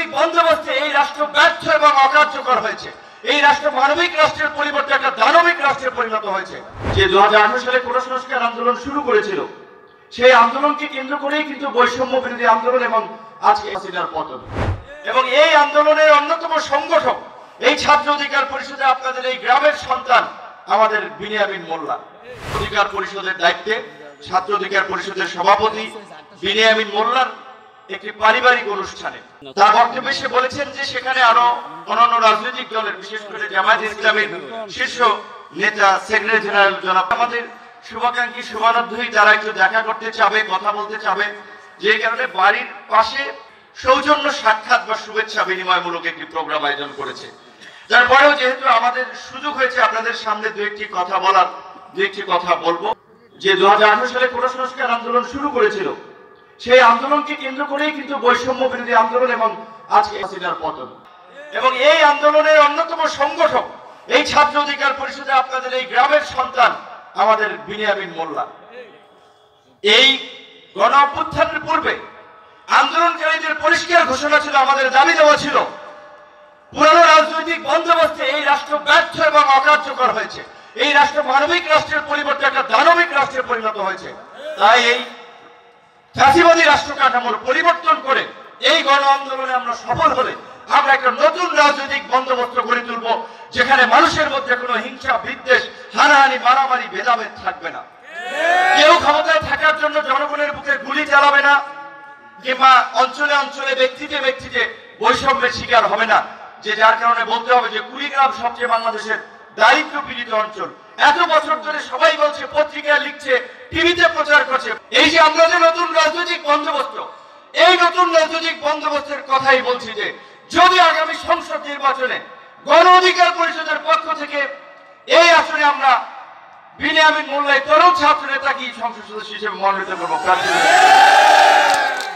রাজনৈতিক বন্দোবস্তে এই রাষ্ট্র ব্যর্থ এবং অকার্যকর হয়েছে। এই রাষ্ট্র মানবিক রাষ্ট্রের পরিবর্তে একটা দানবিক রাষ্ট্রে পরিণত হয়েছে। যে 2018 সালে কোটা সংস্কার আন্দোলন শুরু করেছিল, সেই আন্দোলনকে কেন্দ্র করেই কিন্তু বৈষম্য বিরোধী আন্দোলন এবং আজকে হাসিনার পতন। এবং এই আন্দোলনের অন্যতম সংগঠক এই ছাত্র অধিকার পরিষদে আপনাদের এই গ্রামের সন্তান আমাদের বিনিয়ামিন মোল্লা। অধিকার পরিষদের দায়িত্বে ছাত্র অধিকার পরিষদের সভাপতি বিনিয়ামিন মোল্লার একটি পারিবারিক অনুষ্ঠানে তার বক্তব্যে সে বলেছেন যে সেখানে আরো অন্যান্য রাজনৈতিক দলের, বিশেষ করে জামায়াত ইসলামের শীর্ষ নেতা সেক্রেটারি জেনারেল জনাব আমাদের শুভাকাঙ্ক্ষী শুভানুধ্যায়ী তারা একটু দেখা করতে চাবে, কথা বলতে চাবে, যে কারণে বাড়ির পাশে সৌজন্য সাক্ষাৎ বা শুভেচ্ছা বিনিময়মূলক একটি প্রোগ্রাম আয়োজন করেছে। তারপরেও যেহেতু আমাদের সুযোগ হয়েছে আপনাদের সামনে দু একটি কথা বলবো। যে 2018 সালে কোটা সংস্কার আন্দোলন শুরু করেছিল, সেই আন্দোলনকে কেন্দ্র করেই কিন্তু বৈষম্য বিরোধী আন্দোলন এবং আজকে হাসিনার পতন। এবং এই আন্দোলনের অন্যতম সংগঠক এই ছাত্র অধিকার পরিষদে আপনাদের এই গ্রামের সন্তান আমাদের বিনিয়ামিন মোল্লা। এই গণ অভ্যুত্থানের পূর্বে আন্দোলনকারীদের পরিষ্কার ঘোষণা ছিল, আমাদের দাবি দেওয়া ছিল, পুরানো রাজনৈতিক বন্দোবস্তে এই রাষ্ট্র ব্যর্থ এবং অকার্যকর হয়েছে। এই রাষ্ট্র মানবিক রাষ্ট্রের পরিবর্তে একটা দানবিক রাষ্ট্রে পরিণত হয়েছে। তাই এই ফ্যাসিবাদী রাষ্ট্র কাঠামোর পরিবর্তন করে এই গণ আন্দোলনে আমরা সফল হলে আমরা একটা নতুন রাজনৈতিক বন্দোবস্ত গড়ে তুলব, যেখানে মানুষের মধ্যে কোনো হিংসা, বিদ্বেষ, হানাহানি, মারামারি, ভেদাভেদ থাকবে না। কেউ ক্ষমতায় থাকার জন্য জনগণের বুকে গুলি চালাবে না, কিংবা অঞ্চলে অঞ্চলে ব্যক্তিতে বৈষম্যের শিকার হবে না। যে যার কারণে বলতে হবে যে কুড়িগ্রাম সবচেয়ে বাংলাদেশের দারিদ্র পীড়িত অঞ্চল। এত বছর ধরে সবাই বলছে, পত্রিকায় লিখছে, টিভিতে প্রচার করছে, এই যে আমরা যে নতুন রাজনৈতিক বন্দোবস্ত, এই নতুন রাজনৈতিক বন্দোবস্তের কথাই বলছি যে যদি আগামী সংসদ নির্বাচনে গণ অধিকার পরিষদের পক্ষ থেকে এই আসনে আমরা বিনিয়ামিন মোল্লাই তরুণ ছাত্র নেতাকে সংসদ সদস্য হিসেবে মনোনীত করবো, প্রার্থী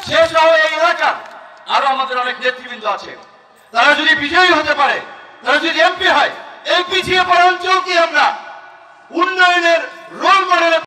সে সহ এই এলাকার আরো আমাদের অনেক নেতৃবৃন্দ আছে, তারা যদি বিজয়ী হতে পারে, তারা যদি এমপি হয়, এই পিছিয়ে পড়া অঞ্চলকে আমরা উন্নয়নের রোল মডেলে